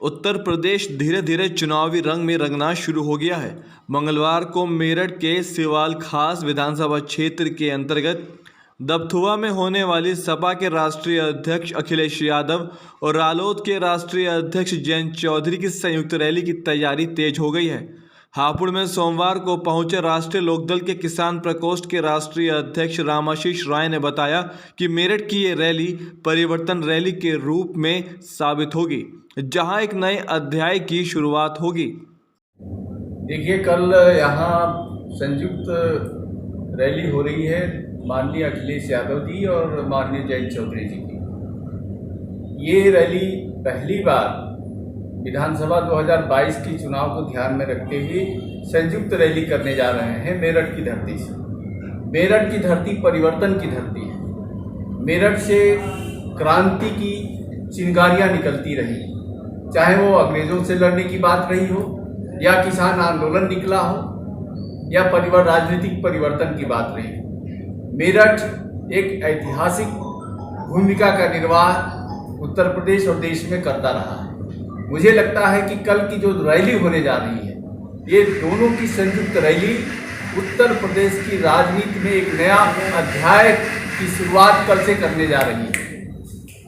उत्तर प्रदेश धीरे धीरे चुनावी रंग में रंगना शुरू हो गया है। मंगलवार को मेरठ के सिवाल खास विधानसभा क्षेत्र के अंतर्गत दबथुआ में होने वाली सपा के राष्ट्रीय अध्यक्ष अखिलेश यादव और रालोद के राष्ट्रीय अध्यक्ष जयंत चौधरी की संयुक्त रैली की तैयारी तेज हो गई है। हापुड़ में सोमवार को पहुंचे राष्ट्रीय लोकदल के किसान प्रकोष्ठ के राष्ट्रीय अध्यक्ष रामाशीष राय ने बताया कि मेरठ की ये रैली परिवर्तन रैली के रूप में साबित होगी, जहां एक नए अध्याय की शुरुआत होगी। देखिए, कल यहाँ संयुक्त रैली हो रही है माननीय अखिलेश यादव जी और माननीय जयंत चौधरी जी की। ये रैली पहली बार विधानसभा 2022 की चुनाव को ध्यान में रखते हुए संयुक्त रैली करने जा रहे हैं मेरठ की धरती से। मेरठ की धरती परिवर्तन की धरती है। मेरठ से क्रांति की चिंगारियां निकलती रही, चाहे वो अंग्रेजों से लड़ने की बात रही हो, या किसान आंदोलन निकला हो, या राजनीतिक परिवर्तन की बात रही हो। मेरठ एक ऐतिहासिक भूमिका का निर्वाह उत्तर प्रदेश और देश में करता रहा है। मुझे लगता है कि कल की जो रैली होने जा रही है, ये दोनों की संयुक्त रैली उत्तर प्रदेश की राजनीति में एक नया अध्याय की शुरुआत कल से करने जा रही है।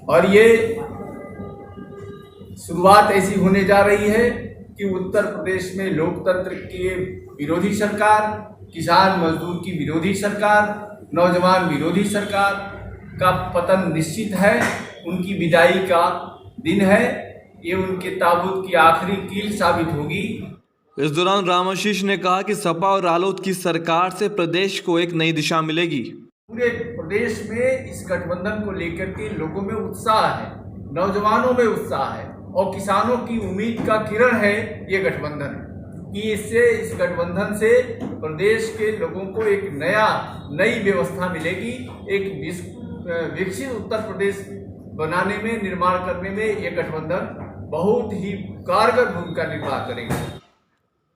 और ये शुरुआत ऐसी होने जा रही है कि उत्तर प्रदेश में लोकतंत्र के विरोधी सरकार, किसान मजदूर की विरोधी सरकार, नौजवान विरोधी सरकार का पतन निश्चित है। उनकी विदाई का दिन है। ये उनके ताबूत की आखिरी कील साबित होगी। इस दौरान रामाशीष ने कहा कि सपा और रालोद की सरकार से प्रदेश को एक नई दिशा मिलेगी। पूरे प्रदेश में इस गठबंधन को लेकर के लोगों में उत्साह है, नौजवानों में उत्साह है, और किसानों की उम्मीद का किरण है ये गठबंधन, कि इससे इस गठबंधन से प्रदेश के लोगों को एक नई व्यवस्था मिलेगी। एक विकसित उत्तर प्रदेश बनाने में, निर्माण करने में ये गठबंधन बहुत ही कारगर भूमिका निर्वाह करेगा।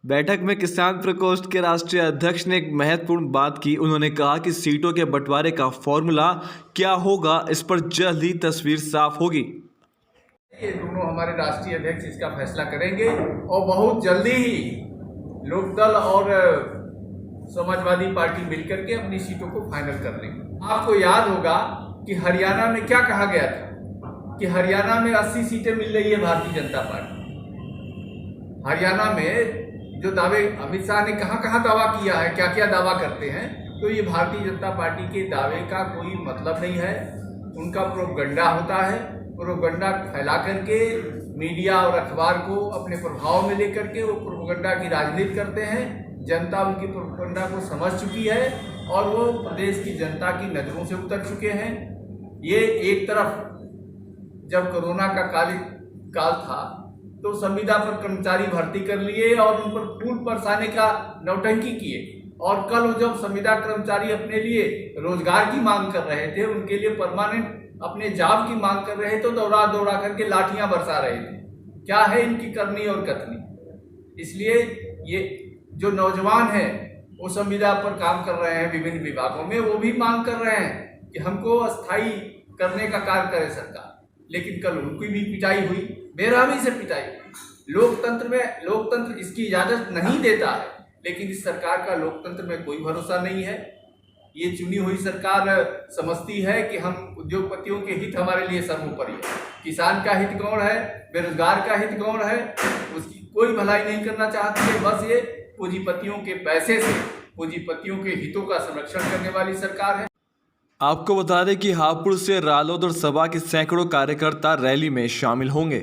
बैठक में किसान प्रकोष्ठ के राष्ट्रीय अध्यक्ष ने एक महत्वपूर्ण बात की। उन्होंने कहा कि सीटों के बंटवारे का फॉर्मूला क्या होगा, इस पर जल्द ही तस्वीर साफ होगी। ये दोनों हमारे राष्ट्रीय अध्यक्ष इसका फैसला करेंगे और बहुत जल्दी ही लोकदल और समाजवादी पार्टी मिलकर के अपनी सीटों को फाइनल कर लेंगे। आपको याद होगा कि हरियाणा में क्या कहा गया था कि हरियाणा में 80 सीटें मिल रही है भारतीय जनता पार्टी। हरियाणा में जो दावे अमित शाह ने कहाँ दावा किया है, क्या क्या दावा करते हैं, तो ये भारतीय जनता पार्टी के दावे का कोई मतलब नहीं है। उनका प्रोपगंडा होता है। प्रोपगंडा फैला करके मीडिया और अखबार को अपने प्रभाव में लेकर के वो प्रोपगंडा की राजनीति करते हैं। जनता उनकी प्रोपगंडा को समझ चुकी है और वो प्रदेश की जनता की नज़रों से उतर चुके हैं। ये एक तरफ जब कोरोना का काल था तो संविदा पर कर्मचारी भर्ती कर लिए और उन पर फूल बरसाने का नौटंकी किए, और कल जब संविदा कर्मचारी अपने लिए रोजगार की मांग कर रहे थे, उनके लिए परमानेंट अपने जॉब की मांग कर रहे, तो दौड़ा दौड़ा करके लाठियां बरसा रहे थे। क्या है इनकी करनी और कथनी। इसलिए ये जो नौजवान हैं वो संविदा पर काम कर रहे हैं विभिन्न विभागों में, वो भी मांग कर रहे हैं कि हमको अस्थायी करने का कार्य करे सरकार। लेकिन कल उनकी भी पिटाई हुई, बेरहमी से पिटाई हुई। लोकतंत्र इसकी इजाजत नहीं देता है, लेकिन इस सरकार का लोकतंत्र में कोई भरोसा नहीं है। ये चुनी हुई सरकार समझती है कि हम उद्योगपतियों के हित हमारे लिए सर्वोपरि है। किसान का हित गौण है, बेरोजगार का हित गौण है, उसकी कोई भलाई नहीं करना चाहती है। बस ये पूंजीपतियों के पैसे से पूंजीपतियों के हितों का संरक्षण करने वाली सरकार है। आपको बता दें कि हापुड़ से रालोद और सपा के सैकड़ों कार्यकर्ता रैली में शामिल होंगे।